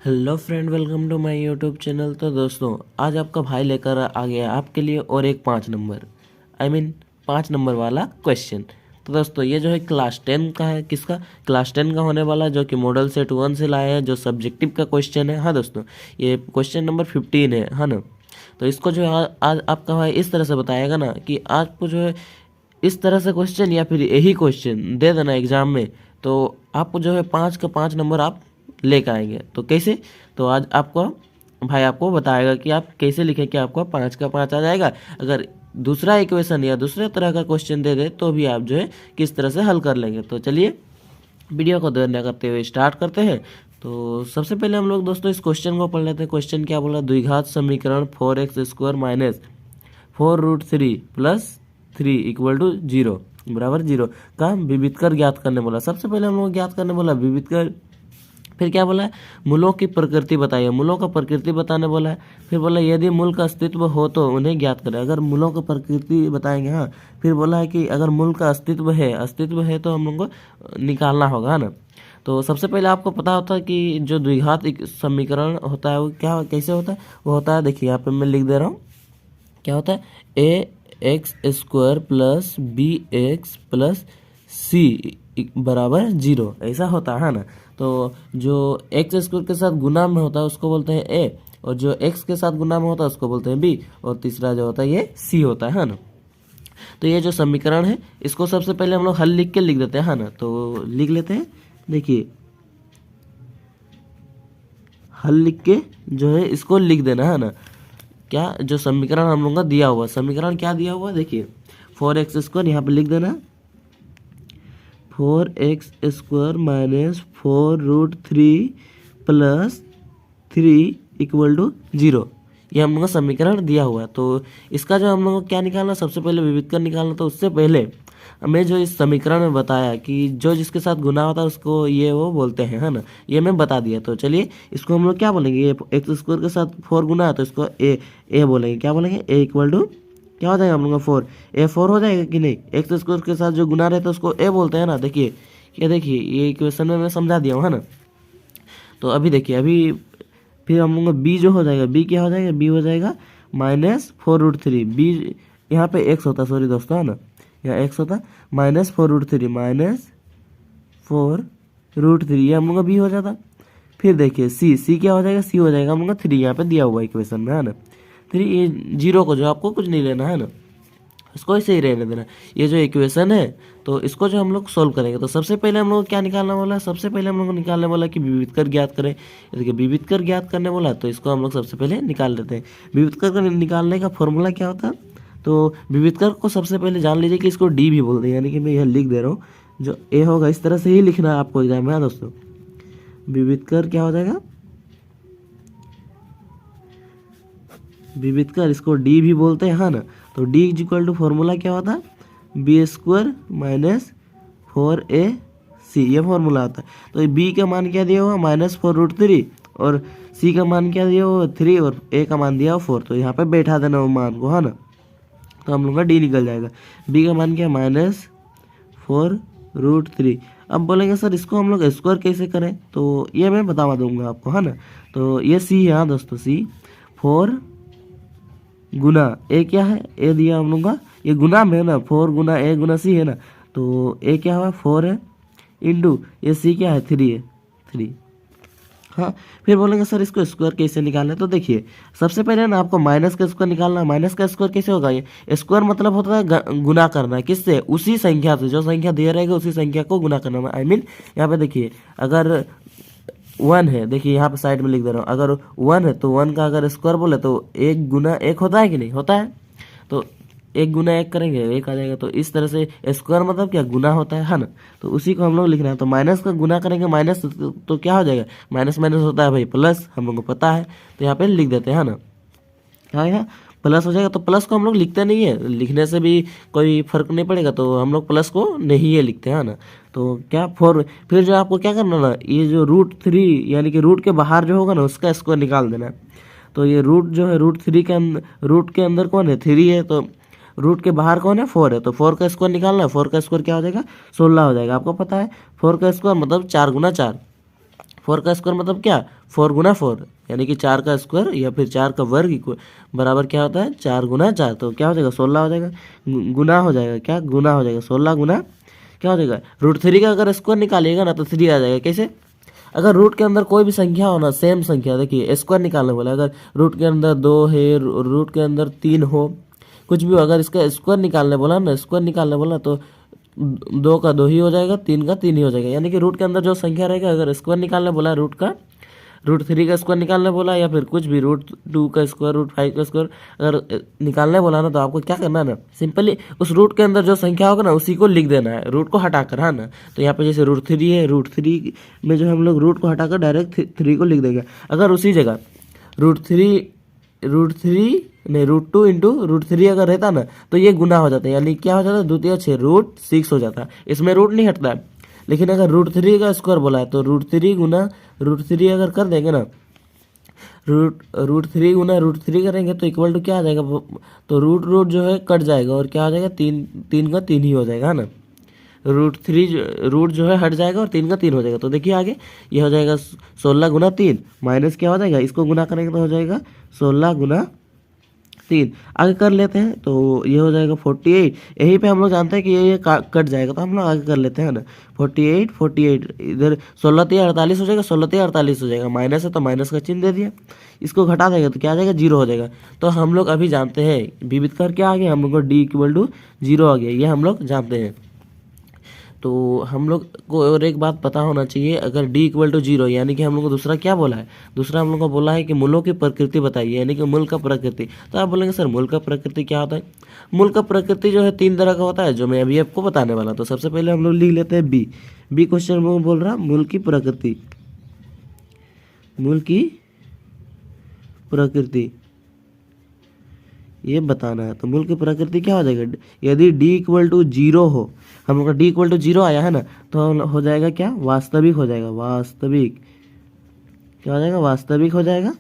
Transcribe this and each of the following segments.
Hello friend, welcome to my YouTube channel. तो दोस्तों, आज आपका भाई लेकर आ गया आपके लिए और एक 5 नंबर 5 नंबर वाला क्वेश्चन। तो दोस्तों, ये जो है क्लास 10 का है। किसका? क्लास 10 का होने वाला, जो कि मॉडल सेट 1 से लाए हैं, जो सब्जेक्टिव का क्वेश्चन है। हाँ दोस्तों, ये क्वेश्चन नंबर 15 है ना। तो इसको जो है आज आपका भाई इस तरह से बताएगा ना कि आपको जो है इस तरह से क्वेश्चन या फिर यही क्वेश्चन दे देना एग्जाम में, तो आपको जो है 5 का 5 नंबर आप लेकर आएंगे। तो कैसे? तो आज आपको भाई आपको बताएगा कि आप कैसे लिखें कि आपको 5 का 5 आ जाएगा। अगर दूसरा इक्वेशन या दूसरे तरह का क्वेश्चन दे दे तो भी आप जो है किस तरह से हल कर लेंगे। तो चलिए वीडियो को देर न करते हुए स्टार्ट करते हैं। तो सबसे पहले हम लोग दोस्तों इस क्वेश्चन को पढ़ लेते हैं। क्वेश्चन क्या बोला? द्विघात समीकरण 4x² minus 4√3 plus 3 equal to 0 बराबर 0 का विविध कर ज्ञात करने बोला। सबसे पहले हम लोग ज्ञात करने बोला विविध कर। फिर क्या बोला है? मूलों की प्रकृति बताइए। मूलों का प्रकृति बताने बोला है। फिर बोला यदि मूल का अस्तित्व हो तो उन्हें ज्ञात करें। अगर मूलों की प्रकृति बताएंगे। हाँ, फिर बोला है कि अगर मूल का अस्तित्व है तो हम लोग को निकालना होगा, है ना। तो सबसे पहले आपको पता होता है कि जो द्विघात समीकरण होता है वो क्या कैसे होता है? वो होता है, देखिए यहाँ पे मैं लिख दे रहा हूँ। क्या होता है? ax² plus bx plus c बराबर 0, ऐसा होता है ना। तो जो x² के साथ गुना में होता है उसको बोलते हैं a, और जो x के साथ गुना में होता है उसको बोलते हैं b, और तीसरा जो होता है ये c होता है ना। तो ये जो समीकरण है इसको सबसे पहले हम लोग हल लिख के लिख देते हैं, है ना। तो लिख लेते हैं। देखिए, हल लिख के जो है इसको लिख देना, है ना। क्या? जो समीकरण हम लोग का दिया हुआ, समीकरण क्या दिया हुआ? देखिए 4x² यहाँ पे लिख देना। 4x² minus 4√3 plus 3 equal to 0, ये हम लोग का समीकरण दिया हुआ है। तो इसका जो हम लोग को क्या निकालना, सबसे पहले विविध कर निकालना। तो उससे पहले हमें जो इस समीकरण में बताया कि जो जिसके साथ गुना होता है उसको ये वो बोलते हैं, है ना। ये मैं बता दिया। तो चलिए इसको हम लोग क्या बोलेंगे? ये x² के साथ 4 गुना है तो इसको ए बोलेंगे। क्या बोलेंगे? ए इक्वल टू क्या हो जाएगा हम लोग का 4। A4 हो जाएगा कि नहीं? x² के साथ जो गुना रहता है उसको ए बोलते हैं ना। देखिए ये इक्वेशन में मैं समझा दिया हूँ, है ना। तो अभी देखिए, अभी फिर हम लोग का बी जो हो जाएगा, बी क्या हो जाएगा? बी हो जाएगा माइनस 4√3। बी यहाँ पे एक्स होता है, सॉरी दोस्तों, है ना, यहाँ एक्स होता है माइनस 4√3 माइनस 4√3, ये हम लोग का बी हो जाता। फिर देखिए सी क्या हो जाएगा? सी हो जाएगा हम लोग का 3, यहाँ पे दिया हुआ इक्वेशन में, है ना। 3 ये 0 को जो आपको कुछ नहीं लेना, है ना, इसको ऐसे ही रहने देना। ये जो इक्वेशन है तो इसको जो हम लोग सोल्व करेंगे, तो सबसे पहले हम लोग को क्या निकालना बोला? सबसे पहले हम लोग को निकालने बोला कि विविध कर ज्ञात करें। देखिए विविध कर ज्ञात करने बोला तो इसको हम लोग सबसे पहले निकाल लेते हैं। विविध कर निकालने का फॉर्मूला क्या होता है? तो विविध कर को सबसे पहले जान लीजिए कि इसको डी भी बोलते हैं, यानी कि मैं यह लिख दे रहा हूँ। जो ए होगा इस तरह से ही लिखना है आपको एग्जाम में, दोस्तों। विविध कर क्या हो जाएगा? विविध कर, इसको डी भी बोलते हैं, है ना। तो डी इक्वल टू फॉर्मूला क्या होता है? b² माइनस 4ac, ये फॉर्मूला आता है। तो बी का मान क्या दिया हुआ? माइनस 4√3, और सी का मान क्या दिया हुआ? 3, और ए का मान दिया हुआ 4। तो यहाँ पे बैठा देना वो मान को, है ना। तो हम लोग का डी निकल जाएगा। बी का मान क्या? माइनस 4√3। अब बोलेंगे सर इसको हम लोग स्क्वायर कैसे करें? तो ये मैं बता दूंगा आपको, है ना। तो ये सी है, हाँ दोस्तों, सी 4 गुना ए क्या है? ए दिया हम लोग का, ये गुना में है ना, 4 गुना ए गुना सी है ना। तो ए क्या हुआ? 4 है, इंटू ये सी क्या है? 3 है, 3। हाँ, फिर बोलेंगे सर इसको स्क्वायर कैसे निकालें? तो देखिए सबसे पहले ना आपको माइनस का स्क्वायर निकालना है। माइनस का स्क्वायर कैसे होगा? ये स्क्वायर मतलब होता है गुना करना है। किससे? उसी संख्या से, जो संख्या दिया रहेगा उसी संख्या को गुना करना है। यहाँ पे देखिए अगर 1 है, देखिए यहाँ पे साइड में लिख दे रहा हूँ। अगर 1 है तो 1 का अगर स्क्वायर बोले तो 1 गुना 1 होता है कि नहीं? होता है। तो 1 गुना 1 करेंगे 1 आ जाएगा। तो इस तरह से स्क्वायर मतलब क्या? गुना होता है ना। तो उसी को हम लोग लिखना है। तो माइनस का गुना करेंगे, माइनस तो क्या हो जाएगा? माइनस माइनस होता है भाई प्लस, हम लोग को पता है। तो यहाँ पे लिख देते हैं, है ना। हाँ, यहाँ प्लस हो जाएगा। तो प्लस को हम लोग लिखते नहीं है, लिखने से भी कोई फर्क नहीं पड़ेगा, तो हम लोग प्लस को नहीं है लिखते हैं ना। तो क्या 4, फिर जो आपको क्या करना ना, ये जो √3 यानी कि रूट के बाहर जो होगा ना उसका स्क्वायर निकाल देना है। तो ये रूट जो है √3 के अंदर, रूट के अंदर कौन है? 3 है, तो रूट के बाहर कौन है? 4 है। तो 4 का स्क्वायर निकालना है। 4 का स्क्वायर क्या हो जाएगा? 16 हो जाएगा। आपको पता है 4 का स्क्वायर मतलब 4 गुना 4, 4 का स्क्वायर मतलब क्या, 4 गुना 4, यानी कि 4 का स्क्वायर या फिर 4 का वर्ग बराबर क्या होता है, 4 गुना 4, तो क्या हो जाएगा 16 हो जाएगा, गुना हो जाएगा, क्या गुना हो जाएगा, 16 गुना क्या हो जाएगा √3 का अगर स्क्वायर निकालिएगा ना तो 3 आ जाएगा। कैसे, अगर रूट के अंदर कोई भी संख्या हो ना, सेम संख्या, देखिए स्क्वायर निकालने बोला, अगर रूट के अंदर 2 है, रूट के अंदर 3 हो, कुछ भी हो, अगर इसका स्क्वायर निकालने बोला ना, स्क्वायर निकालने बोला तो 2 का 2 ही हो जाएगा, 3 का 3 ही हो जाएगा। यानी कि रूट के अंदर जो संख्या रहेगा, अगर स्क्वायर निकालने बोला रूट का, √3 का स्क्वायर निकालने बोला या फिर कुछ भी √2 का स्क्वायर, √5 का स्क्वायर अगर निकालने बोला ना, तो आपको क्या करना है ना, सिंपली उस रूट के अंदर जो संख्या होगा ना उसी को लिख देना है, रूट को हटाकर, है ना। तो यहाँ पे जैसे √3 है, √3 में जो हम लोग रूट को हटाकर डायरेक्ट 3 को लिख देंगे। अगर उसी जगह √3 नहीं √2 इंटू √3 अगर रहता ना तो ये गुना हो जाता है, यानी क्या हो जाता है, 2 × 6 √6 हो जाता है। इसमें रूट नहीं हटता है, लेकिन अगर √3 का स्क्वायर बोला है तो √3 गुना √3 अगर कर देंगे ना, √3 गुना √3 करेंगे तो इक्वल टू क्या आ जाएगा, तो रूट जो है कट जाएगा और क्या हो जाएगा, 3 का 3 ही हो जाएगा, है ना। रूट जो है हट जाएगा और 3 का 3 हो जाएगा। तो देखिए आगे ये हो जाएगा 16 गुना 3 माइनस क्या हो जाएगा, इसको गुना करेंगे तो हो जाएगा 16 गुना 3। आगे कर लेते हैं तो ये हो जाएगा 48। यहीं पे हम लोग जानते हैं कि ये कट जाएगा, तो हम लोग आगे कर लेते हैं ना, 48 इधर 16 3 48 हो जाएगा, 16 3 48 हो जाएगा, माइनस है तो माइनस का चिन्ह दे दिया, इसको घटा देगा तो क्या आ जाएगा, 0 हो जाएगा। तो हम लोग अभी जानते हैं विविध कर क्या आ गया, हम लोग को D = 0 आ गया, ये हम लोग जानते हैं। तो हम लोग को और एक बात पता होना चाहिए, अगर D = 0 यानी कि हम लोग को दूसरा क्या बोला है, दूसरा हम लोग को बोला है कि मूलों की प्रकृति बताइए, यानी कि मूल का प्रकृति। तो आप बोलेंगे सर मूल का प्रकृति क्या होता है, मूल का प्रकृति जो है 3 तरह का होता है, जो मैं अभी आपको बताने वाला। तो सबसे पहले हम लोग लिख लेते हैं बी क्वेश्चन में बोल रहा मूल की प्रकृति, मूल की प्रकृति ये बताना है। तो मूल की प्रकृति क्या हो जाएगा, यदि D = 0 हो, हम लोग का D = 0 आया है ना, तो हो जाएगा क्या, वास्तविक हो जाएगा, वास्तविक क्या हो जाएगा, वास्तविक हो जाएगा,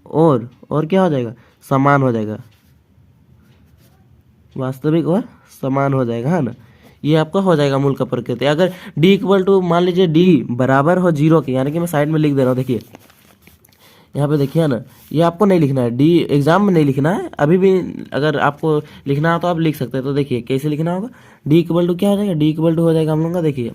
और क्या हो जाएगा, समान हो जाएगा, वास्तविक और समान हो जाएगा, है ना। ये आपका हो जाएगा मूल का प्रकृति। अगर D = मान लीजिए D बराबर हो 0 के, यानी कि मैं साइड में लिख दे रहा हूँ, देखिए यहाँ पे देखिए ना, ये आपको नहीं लिखना है, D एग्जाम में नहीं लिखना है, अभी भी अगर आपको लिखना हो तो आप लिख सकते हैं। तो देखिए कैसे लिखना होगा, D = क्या हो जाएगा, D = हो जाएगा हम लोग का, देखिए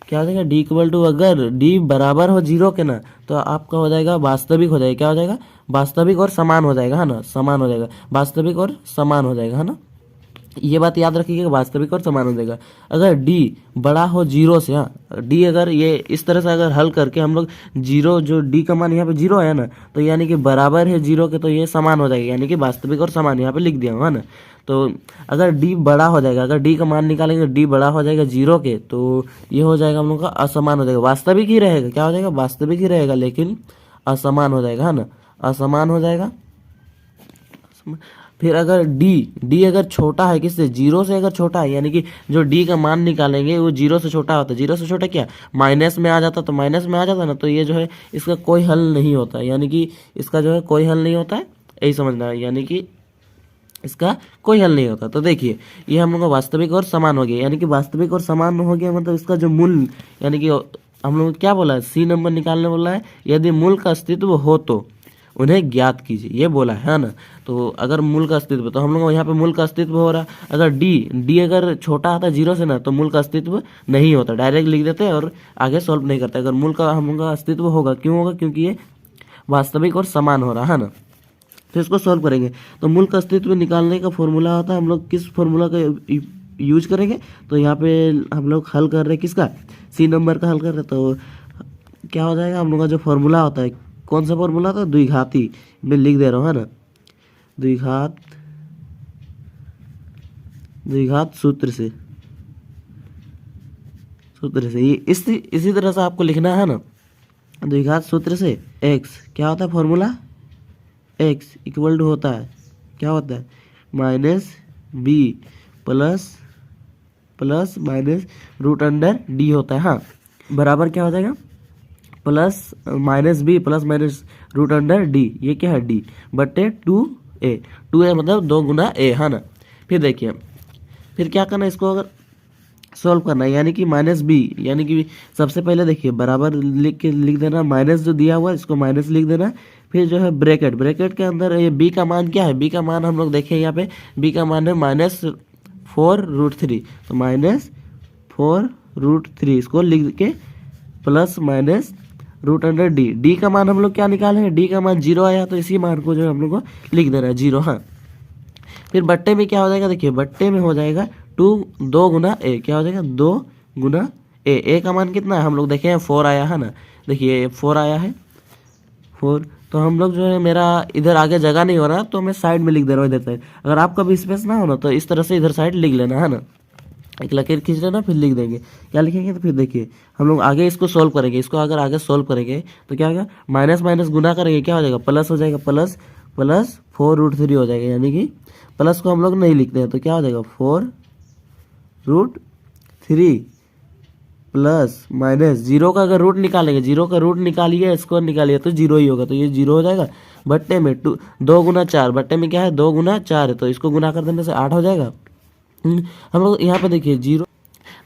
क्या हो जाएगा, D = अगर D बराबर हो 0 के ना, तो आपका हो जाएगा वास्तविक हो जाएगा, क्या हो जाएगा, वास्तविक और समान हो जाएगा, है ना, समान हो जाएगा, वास्तविक और समान हो जाएगा, है ना। ये बात याद रखिएगा, वास्तविक और समान हो जाएगा। अगर D बड़ा हो 0 से, हाँ D अगर ये इस तरह से अगर हल करके हम लोग 0, जो D का मान यहाँ पे 0 आया ना, तो यानी कि बराबर है 0 के, तो ये समान हो जाएगा, यानी कि वास्तविक और समान यहाँ पे लिख दिया हूँ, है ना। तो अगर D बड़ा हो जाएगा, अगर D का मान निकालेंगे D बड़ा हो जाएगा 0 के, तो ये हो जाएगा हम लोग का असमान हो जाएगा, वास्तविक ही रहेगा, क्या हो जाएगा, वास्तविक ही रहेगा लेकिन असमान हो जाएगा, है ना, असमान हो जाएगा। फिर अगर D अगर छोटा है किससे, 0 से अगर छोटा है, यानी कि जो D का मान निकालेंगे वो 0 से छोटा होता है, 0 से छोटा क्या, माइनस में आ जाता, तो माइनस में आ जाता ना, तो ये जो है इसका कोई हल नहीं होता है, यानी कि इसका जो है कोई हल नहीं होता है, यही समझना है, यानी कि इसका कोई हल नहीं होता। तो देखिए ये हम लोग का वास्तविक और समान हो गया, यानी कि वास्तविक और समान हो गया, मतलब इसका जो मूल, यानी कि हम लोग क्या बोला है, C नंबर निकालने बोला है, यदि मूल का अस्तित्व हो तो उन्हें ज्ञात कीजिए, ये बोला है ना। तो अगर मूल का अस्तित्व, तो हम लोग यहाँ पे मूल का अस्तित्व हो रहा है। अगर D अगर छोटा आता है 0 से ना, तो मूल का अस्तित्व नहीं होता, डायरेक्ट लिख देते हैं और आगे सॉल्व नहीं करते। अगर मूल का हम लोग का अस्तित्व होगा, क्यों होगा, क्योंकि ये वास्तविक और समान हो रहा है ना। तो इसको सॉल्व करेंगे, तो मूल का अस्तित्व निकालने का फॉर्मूला होता है, हम लोग किस फॉर्मूला का यूज करेंगे, तो यहाँ पे हम लोग हल कर रहे हैं किसका, C नंबर का हल कर रहे, तो क्या हो जाएगा, हम लोग का जो फॉर्मूला होता है, कौन सा फॉर्मूला था, द्विघाती, मैं लिख दे रहा हूँ, है ना, द्विघात सूत्र से ये इसी तरह से आपको लिखना है ना, द्विघात सूत्र से x क्या होता है, फॉर्मूला x = होता है, क्या होता है, -b प्लस माइनस √d होता है, हाँ, बराबर क्या हो जाएगा, -b प्लस माइनस √d, ये क्या है, d बटे 2a मतलब 2 गुना a, है ना। फिर देखिए फिर क्या करना है, इसको अगर सॉल्व करना है, यानी कि माइनस बी, यानी कि सबसे पहले देखिए बराबर लिख देना, माइनस जो दिया हुआ है इसको माइनस लिख देना। फिर जो है ब्रैकेट, ब्रैकेट के अंदर ये बी का मान क्या है, बी का मान हम लोग देखें यहाँ पे, बी का मान है -4√3, तो -4√3 इसको लिख के plus minus √under D, D का मान हम लोग क्या निकाले हैं, डी का मान 0 आया, तो इसी मान को जो है हम लोग को लिख देना है 0। हाँ, फिर बट्टे में क्या हो जाएगा, देखिए बट्टे में हो जाएगा 2 गुना ए, क्या हो जाएगा 2 गुना ए का मान कितना है हम लोग देखें 4 आया है ना, देखिए 4 आया है 4, तो हम लोग जो है मेरा इधर आगे जगह नहीं हो रहा तो मैं साइड में लिख दे रहा हूँ इधर साइड, अगर आपका भी स्पेस ना हो ना तो इस तरह से इधर साइड लिख लेना है ना, एक लकीर खींच लेना फिर लिख देंगे, क्या लिखेंगे तो फिर देखिए हम लोग आगे इसको सोल्व करेंगे, इसको अगर आगे सोल्व करेंगे तो क्या होगा, माइनस माइनस गुना करेंगे क्या हो जाएगा, प्लस हो जाएगा, प्लस प्लस 4√3 हो जाएगा, यानी कि प्लस को हम लोग नहीं लिखते हैं तो क्या हो जाएगा 4√3 प्लस माइनस 0 का अगर रूट निकालेंगे, 0 का रूट निकालिए स्क्वायर निकालिए तो 0 ही होगा, तो ये 0 हो जाएगा। बट्टे में 2 गुना 4, बट्टे में क्या है 2 गुना 4 है, तो इसको गुना कर देने से 8 हो जाएगा। हम लोग यहाँ पे देखिए 0,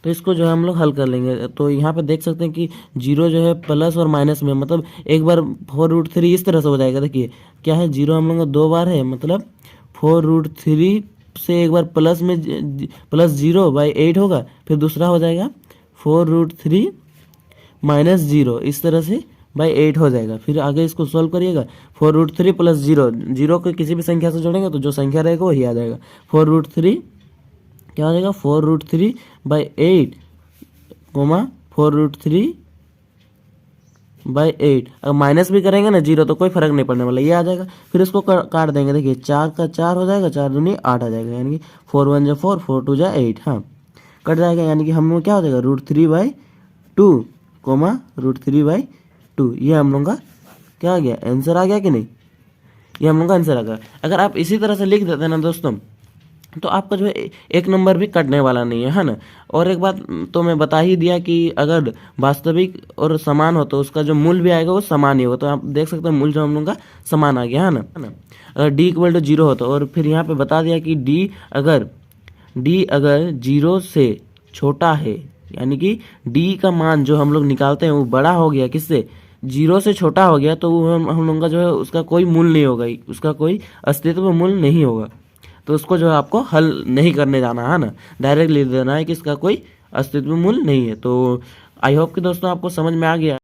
तो इसको जो है हम लोग हल कर लेंगे, तो यहाँ पे देख सकते हैं कि 0 जो है प्लस और माइनस में, मतलब एक बार 4√3 इस तरह से हो जाएगा, देखिए क्या है 0 हम लोग का 2 बार है, मतलब 4√3 से एक बार प्लस में +0/8 होगा, फिर दूसरा हो जाएगा 4√3 माइनस 0, इस तरह से /8 हो जाएगा। फिर आगे इसको सॉल्व करिएगा, 4√3 प्लस 0, 0 को किसी भी संख्या से जोड़ेंगे तो जो संख्या रहेगा वही आ जाएगा, 4√3 क्या हो जाएगा 4√3/8 4√3/8, अगर माइनस भी करेंगे ना 0 तो कोई फर्क नहीं पड़ने वाला, ये आ जाएगा। फिर इसको काट देंगे, देखिए 4 का 4 हो जाएगा, 4 दूनी 8 आ जाएगा, यानी कि 4 1 4 4 2 8, हाँ कट जाएगा, यानी कि हम लोग क्या हो जाएगा √3/2 √3/2, ये हम लोग का क्या आ गया, आंसर आ गया कि नहीं, ये हम लोग का आंसर आ गया। अगर आप इसी तरह से लिख देते ना दोस्तों तो आपका जो है एक नंबर भी कटने वाला नहीं है ना। और एक बात तो मैं बता ही दिया कि अगर वास्तविक और समान हो तो उसका जो मूल्य भी आएगा वो समान ही होगा, तो आप देख सकते हैं मूल्य जो हम लोग का समान आ गया है ना। अगर d = 0 हो तो, और फिर यहाँ पे बता दिया कि d अगर 0 से छोटा है, यानी कि d का मान जो हम लोग निकालते हैं वो बड़ा हो गया, किससे 0 से छोटा हो गया, तो वो हम लोग का जो है उसका कोई मूल्य नहीं होगा, उसका कोई अस्तित्व मूल्य नहीं होगा, तो उसको जो है आपको हल नहीं करने जाना है ना, डायरेक्ट लिख देना है कि इसका कोई अस्तित्व मूल्य नहीं है। तो आई होप कि दोस्तों आपको समझ में आ गया।